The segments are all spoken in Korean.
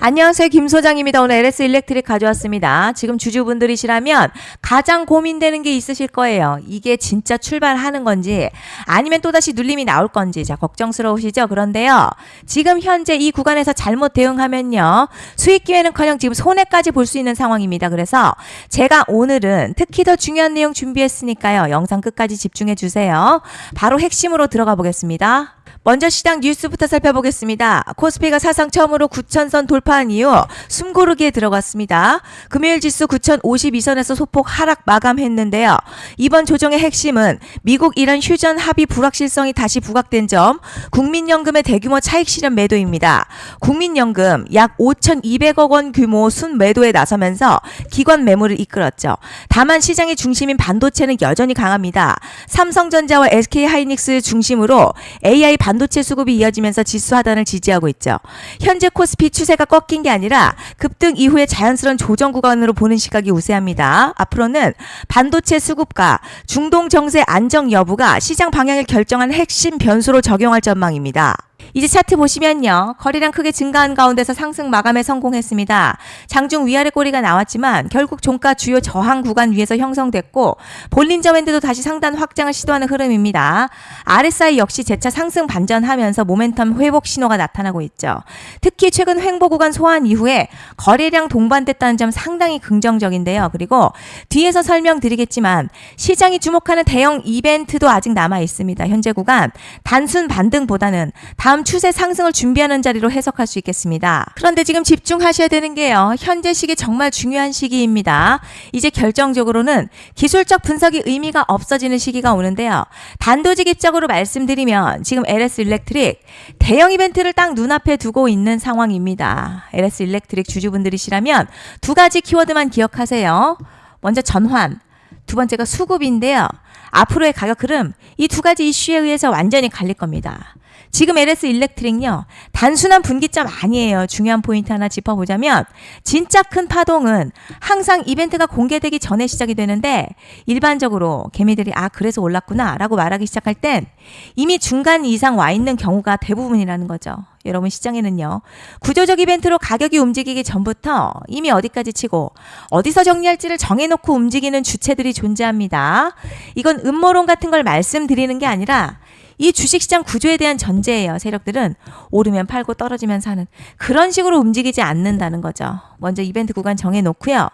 안녕하세요. 김 소장입니다. 오늘 LS 일렉트릭 가져왔습니다. 지금 주주분들이시라면 가장 고민되는 게 있으실 거예요. 이게 진짜 출발하는 건지 아니면 또다시 눌림이 나올 건지 자 걱정스러우시죠? 그런데요. 지금 현재 이 구간에서 잘못 대응하면요. 수익 기회는커녕 지금 손해까지 볼 수 있는 상황입니다. 그래서 제가 오늘은 특히 더 중요한 내용 준비했으니까요. 영상 끝까지 집중해 주세요. 바로 핵심으로 들어가 보겠습니다. 먼저 시장 뉴스부터 살펴보겠습니다. 코스피가 사상 처음으로 9,000선 돌파한 이후 숨고르기에 들어갔습니다. 금요일 지수 9,052선에서 소폭 하락 마감했는데요. 이번 조정의 핵심은 미국 이란 휴전 합의 불확실성이 다시 부각된 점, 국민연금의 대규모 차익 실현 매도입니다. 국민연금 약 5,200억 원 규모 순매도에 나서면서 기관 매물을 이끌었죠. 다만 시장의 중심인 반도체는 여전히 강합니다. 삼성전자와 SK하이닉스 중심으로 AI 반도체 수급이 이어지면서 지수 하단을 지지하고 있죠. 현재 코스피 추세가 꺾인 게 아니라 급등 이후에 자연스러운 조정 구간으로 보는 시각이 우세합니다. 앞으로는 반도체 수급과 중동 정세 안정 여부가 시장 방향을 결정한 핵심 변수로 적용할 전망입니다. 이제 차트 보시면요. 거래량 크게 증가한 가운데서 상승 마감에 성공했습니다. 장중 위아래 꼬리가 나왔지만 결국 종가 주요 저항 구간 위에서 형성됐고 볼린저 밴드도 다시 상단 확장을 시도하는 흐름입니다. RSI 역시 재차 상승 반전하면서 모멘텀 회복 신호가 나타나고 있죠. 특히 최근 횡보 구간 소환 이후에 거래량 동반됐다는 점 상당히 긍정적인데요. 그리고 뒤에서 설명드리겠지만 시장이 주목하는 대형 이벤트도 아직 남아 있습니다. 현재 구간 단순 반등보다는 다음 추세 상승을 준비하는 자리로 해석할 수 있겠습니다. 그런데 지금 집중하셔야 되는 게요. 현재 시기 정말 중요한 시기입니다. 이제 결정적으로는 기술적 분석이 의미가 없어지는 시기가 오는데요. 단도직입적으로 말씀드리면 지금 LS 일렉트릭 대형 이벤트를 딱 눈앞에 두고 있는 상황입니다. LS 일렉트릭 주주분들이시라면 두 가지 키워드만 기억하세요. 먼저 전환, 두 번째가 수급인데요. 앞으로의 가격 흐름 이 두 가지 이슈에 의해서 완전히 갈릴 겁니다. 지금 LS 일렉트릭요. 단순한 분기점 아니에요. 중요한 포인트 하나 짚어보자면 진짜 큰 파동은 항상 이벤트가 공개되기 전에 시작이 되는데 일반적으로 개미들이 그래서 올랐구나 라고 말하기 시작할 땐 이미 중간 이상 와 있는 경우가 대부분이라는 거죠. 여러분 시장에는요. 구조적 이벤트로 가격이 움직이기 전부터 이미 어디까지 치고 어디서 정리할지를 정해놓고 움직이는 주체들이 존재합니다. 이건 음모론 같은 걸 말씀드리는 게 아니라 이 주식시장 구조에 대한 전제예요. 세력들은 오르면 팔고 떨어지면 사는 그런 식으로 움직이지 않는다는 거죠. 먼저 이벤트 구간 정해놓고요.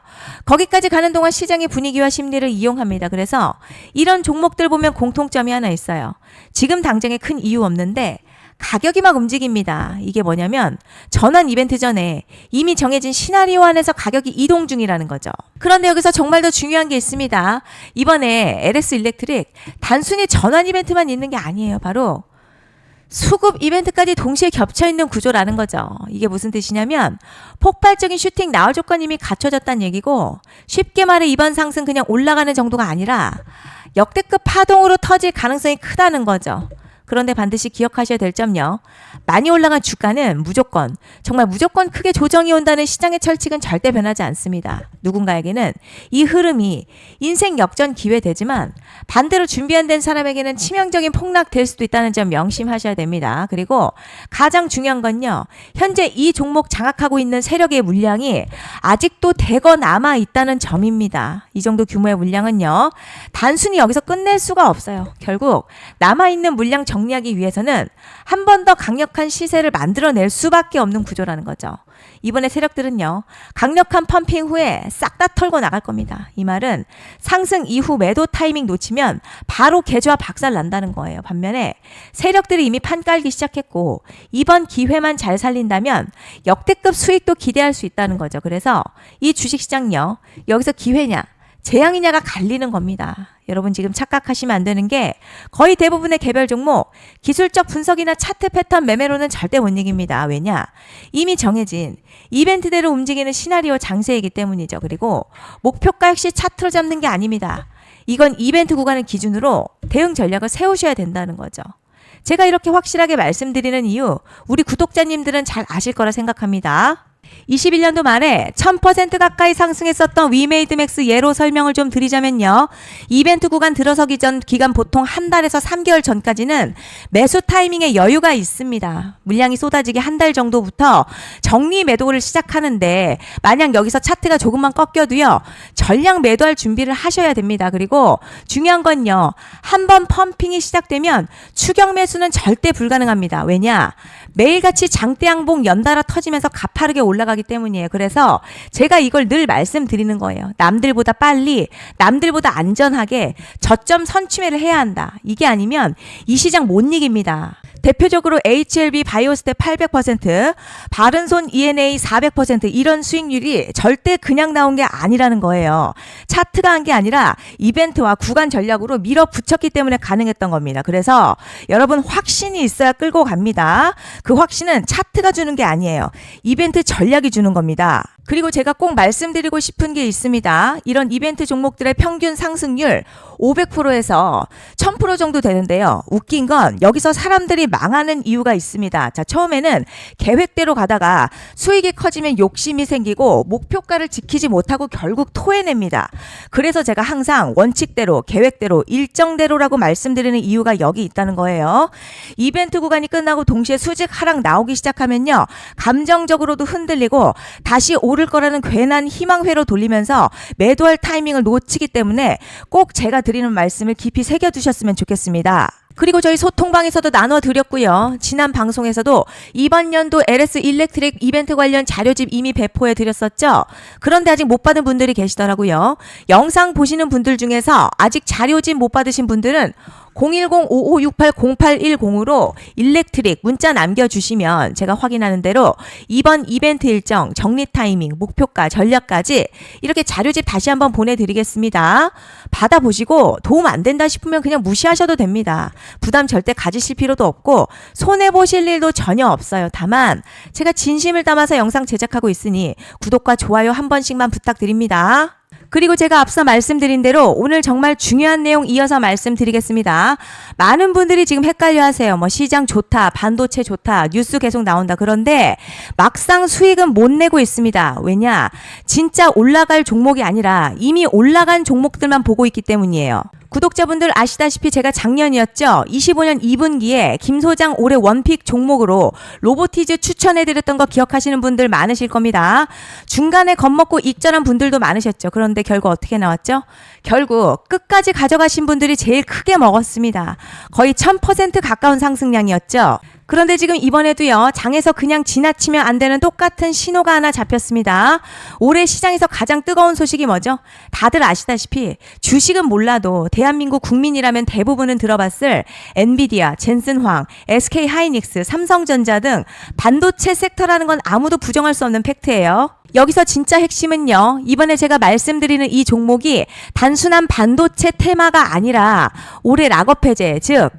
거기까지 가는 동안 시장의 분위기와 심리를 이용합니다. 그래서 이런 종목들 보면 공통점이 하나 있어요. 지금 당장에 큰 이유 없는데 가격이 막 움직입니다. 이게 뭐냐면 전환 이벤트 전에 이미 정해진 시나리오 안에서 가격이 이동 중이라는 거죠. 그런데 여기서 정말 더 중요한 게 있습니다. 이번에 LS 일렉트릭 단순히 전환 이벤트만 있는 게 아니에요. 바로 수급 이벤트까지 동시에 겹쳐있는 구조라는 거죠. 이게 무슨 뜻이냐면 폭발적인 슈팅 나올 조건이 이미 갖춰졌다는 얘기고 쉽게 말해 이번 상승 그냥 올라가는 정도가 아니라 역대급 파동으로 터질 가능성이 크다는 거죠. 그런데 반드시 기억하셔야 될 점요. 많이 올라간 주가는 무조건 정말 무조건 크게 조정이 온다는 시장의 철칙은 절대 변하지 않습니다. 누군가에게는 이 흐름이 인생 역전 기회 되지만 반대로 준비 안 된 사람에게는 치명적인 폭락 될 수도 있다는 점 명심하셔야 됩니다. 그리고 가장 중요한 건요. 현재 이 종목 장악하고 있는 세력의 물량이 아직도 대거 남아 있다는 점입니다. 이 정도 규모의 물량은요. 단순히 여기서 끝낼 수가 없어요. 결국 남아 있는 물량 정리하기 위해서는 한 번 더 강력한 시세를 만들어낼 수밖에 없는 구조라는 거죠. 이번에 세력들은요. 강력한 펌핑 후에 싹 다 털고 나갈 겁니다. 이 말은 상승 이후 매도 타이밍 놓치면 바로 계좌 박살 난다는 거예요. 반면에 세력들이 이미 판 깔기 시작했고 이번 기회만 잘 살린다면 역대급 수익도 기대할 수 있다는 거죠. 그래서 이 주식시장요. 여기서 기회냐 재앙이냐가 갈리는 겁니다. 여러분 지금 착각하시면 안 되는 게 거의 대부분의 개별 종목 기술적 분석이나 차트 패턴 매매로는 절대 못 이깁니다. 왜냐? 이미 정해진 이벤트대로 움직이는 시나리오 장세이기 때문이죠. 그리고 목표가 역시 차트로 잡는 게 아닙니다. 이건 이벤트 구간을 기준으로 대응 전략을 세우셔야 된다는 거죠. 제가 이렇게 확실하게 말씀드리는 이유 우리 구독자님들은 잘 아실 거라 생각합니다. 21년도 말에 1000% 가까이 상승했었던 위메이드맥스 예로 설명을 좀 드리자면요. 이벤트 구간 들어서기 전 기간 보통 한 달에서 3개월 전까지는 매수 타이밍에 여유가 있습니다. 물량이 쏟아지기 한 달 정도부터 정리 매도를 시작하는데 만약 여기서 차트가 조금만 꺾여도요. 전량 매도할 준비를 하셔야 됩니다. 그리고 중요한 건요. 한번 펌핑이 시작되면 추격 매수는 절대 불가능합니다. 왜냐? 매일같이 장대양봉 연달아 터지면서 가파르게 올라가기 때문이에요. 그래서 제가 이걸 늘 말씀드리는 거예요. 남들보다 빨리, 남들보다 안전하게 저점 선취매를 해야 한다. 이게 아니면 이 시장 못 이깁니다. 대표적으로 HLB 바이오스텝 800%, 바른손 ENA 400% 이런 수익률이 절대 그냥 나온 게 아니라는 거예요. 차트가 한 게 아니라 이벤트와 구간 전략으로 밀어붙였기 때문에 가능했던 겁니다. 그래서 여러분 확신이 있어야 끌고 갑니다. 그 확신은 차트가 주는 게 아니에요. 이벤트 전략이 주는 겁니다. 그리고 제가 꼭 말씀드리고 싶은 게 있습니다. 이런 이벤트 종목들의 평균 상승률 500%에서 1000% 정도 되는데요. 웃긴 건 여기서 사람들이 망하는 이유가 있습니다. 자, 처음에는 계획대로 가다가 수익이 커지면 욕심이 생기고 목표가를 지키지 못하고 결국 토해냅니다. 그래서 제가 항상 원칙대로, 계획대로, 일정대로라고 말씀드리는 이유가 여기 있다는 거예요. 이벤트 구간이 끝나고 동시에 수직 하락 나오기 시작하면요. 감정적으로도 흔들리고 다시 오를 거라는 괜한 희망회로 돌리면서 매도할 타이밍을 놓치기 때문에 꼭 제가 드리는 말씀을 깊이 새겨두셨으면 좋겠습니다. 그리고 저희 소통방에서도 나눠드렸고요. 지난 방송에서도 이번 연도 LS 일렉트릭 이벤트 관련 자료집 이미 배포해드렸었죠. 그런데 아직 못 받은 분들이 계시더라고요. 영상 보시는 분들 중에서 아직 자료집 못 받으신 분들은 010-5568-0810으로 일렉트릭 문자 남겨주시면 제가 확인하는 대로 이번 이벤트 일정, 정리 타이밍, 목표가, 전략까지 이렇게 자료집 다시 한번 보내드리겠습니다. 받아보시고 도움 안 된다 싶으면 그냥 무시하셔도 됩니다. 부담 절대 가지실 필요도 없고 손해보실 일도 전혀 없어요. 다만 제가 진심을 담아서 영상 제작하고 있으니 구독과 좋아요 한 번씩만 부탁드립니다. 그리고 제가 앞서 말씀드린 대로 오늘 정말 중요한 내용 이어서 말씀드리겠습니다. 많은 분들이 지금 헷갈려 하세요. 시장 좋다, 반도체 좋다, 뉴스 계속 나온다. 그런데 막상 수익은 못 내고 있습니다. 왜냐? 진짜 올라갈 종목이 아니라 이미 올라간 종목들만 보고 있기 때문이에요. 구독자분들 아시다시피 제가 작년이었죠. 25년 2분기에 김 소장 올해 원픽 종목으로 로보티즈 추천해드렸던 거 기억하시는 분들 많으실 겁니다. 중간에 겁먹고 익절한 분들도 많으셨죠. 그런데 결국 어떻게 나왔죠? 결국 끝까지 가져가신 분들이 제일 크게 먹었습니다. 거의 1000% 가까운 상승량이었죠. 그런데 지금 이번에도요. 장에서 그냥 지나치면 안 되는 똑같은 신호가 하나 잡혔습니다. 올해 시장에서 가장 뜨거운 소식이 뭐죠? 다들 아시다시피 주식은 몰라도 대한민국 국민이라면 대부분은 들어봤을 엔비디아, 젠슨황, SK하이닉스, 삼성전자 등 반도체 섹터라는 건 아무도 부정할 수 없는 팩트예요. 여기서 진짜 핵심은요. 이번에 제가 말씀드리는 이 종목이 단순한 반도체 테마가 아니라 올해 락업 해제, 즉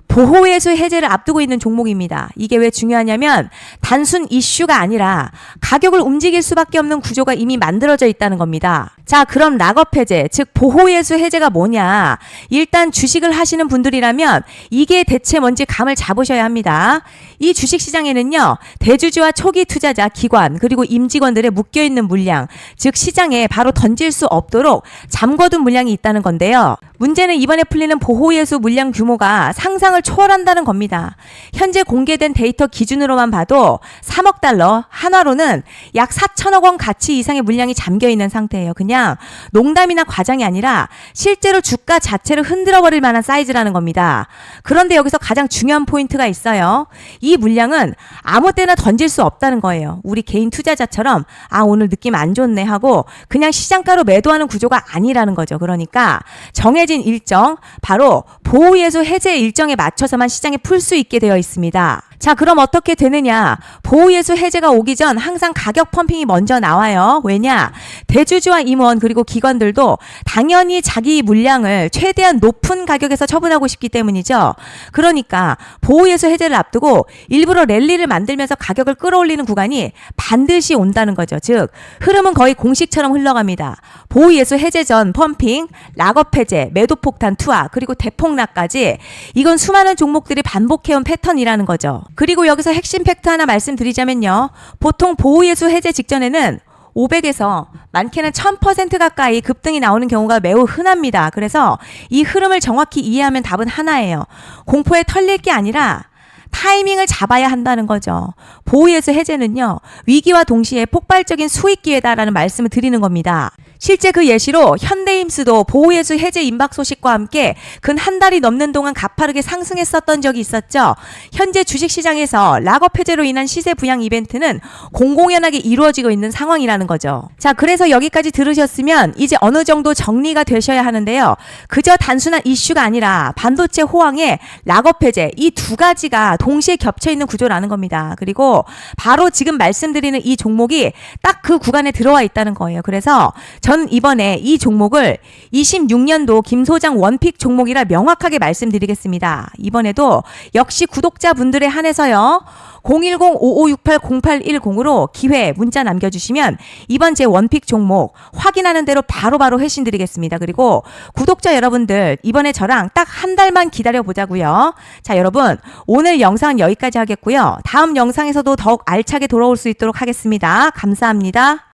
보호예수 해제를 앞두고 있는 종목입니다. 이게 왜 중요하냐면 단순 이슈가 아니라 가격을 움직일 수밖에 없는 구조가 이미 만들어져 있다는 겁니다. 자, 그럼 락업 해제, 즉 보호예수 해제가 뭐냐? 일단 주식을 하시는 분들이라면 이게 대체 뭔지 감을 잡으셔야 합니다. 이 주식시장에는요. 대주주와 초기 투자자, 기관, 그리고 임직원들의 묶여있는 물량, 즉 시장에 바로 던질 수 없도록 잠궈둔 물량이 있다는 건데요. 문제는 이번에 풀리는 보호예수 물량 규모가 상상을 초월한다는 겁니다. 현재 공개된 데이터 기준으로만 봐도 3억 달러, 한화로는 약 4천억 원 가치 이상의 물량이 잠겨있는 상태예요. 그냥 농담이나 과장이 아니라 실제로 주가 자체를 흔들어버릴 만한 사이즈라는 겁니다. 그런데 여기서 가장 중요한 포인트가 있어요. 이 물량은 아무 때나 던질 수 없다는 거예요. 우리 개인 투자자처럼 오늘 느낌 안 좋네 하고 그냥 시장가로 매도하는 구조가 아니라는 거죠. 그러니까 정해진 일정, 바로 보호예수 해제 일정에 맞춰서만 시장에 풀 수 있게 되어 있습니다. 자, 그럼 어떻게 되느냐? 보호예수 해제가 오기 전 항상 가격 펌핑이 먼저 나와요. 왜냐? 대주주와 임원 그리고 기관들도 당연히 자기 물량을 최대한 높은 가격에서 처분하고 싶기 때문이죠. 그러니까 보호예수 해제를 앞두고 일부러 랠리를 만들면서 가격을 끌어올리는 구간이 반드시 온다는 거죠. 즉 흐름은 거의 공식처럼 흘러갑니다. 보호예수 해제 전 펌핑, 락업 해제, 매도 폭탄 투하, 그리고 대폭락까지 이건 수많은 종목들이 반복해온 패턴이라는 거죠. 그리고 여기서 핵심 팩트 하나 말씀드리자면요. 보통 보호예수 해제 직전에는 500에서 많게는 1000% 가까이 급등이 나오는 경우가 매우 흔합니다. 그래서 이 흐름을 정확히 이해하면 답은 하나예요. 공포에 털릴 게 아니라 타이밍을 잡아야 한다는 거죠. 보호예수 해제는요, 위기와 동시에 폭발적인 수익 기회다라는 말씀을 드리는 겁니다. 실제 그 예시로 현대임스도 보호예수 해제 임박 소식과 함께 근 한 달이 넘는 동안 가파르게 상승했었던 적이 있었죠. 현재 주식시장에서 락업 해제로 인한 시세 부양 이벤트는 공공연하게 이루어지고 있는 상황이라는 거죠. 자, 그래서 여기까지 들으셨으면 이제 어느 정도 정리가 되셔야 하는데요. 그저 단순한 이슈가 아니라 반도체 호황에 락업 해제, 이 두 가지가 동시에 겹쳐있는 구조라는 겁니다. 그리고 바로 지금 말씀드리는 이 종목이 딱 그 구간에 들어와 있다는 거예요. 그래서 전 이번에 이 종목을 26년도 김 소장 원픽 종목이라 명확하게 말씀드리겠습니다. 이번에도 역시 구독자분들에 한해서요. 010-5568-0810으로 기회 문자 남겨주시면 이번 제 원픽 종목 확인하는 대로 바로바로 회신 드리겠습니다. 그리고 구독자 여러분들 이번에 저랑 딱 한 달만 기다려보자고요. 자, 여러분 오늘 영상 여기까지 하겠고요. 다음 영상에서도 더욱 알차게 돌아올 수 있도록 하겠습니다. 감사합니다.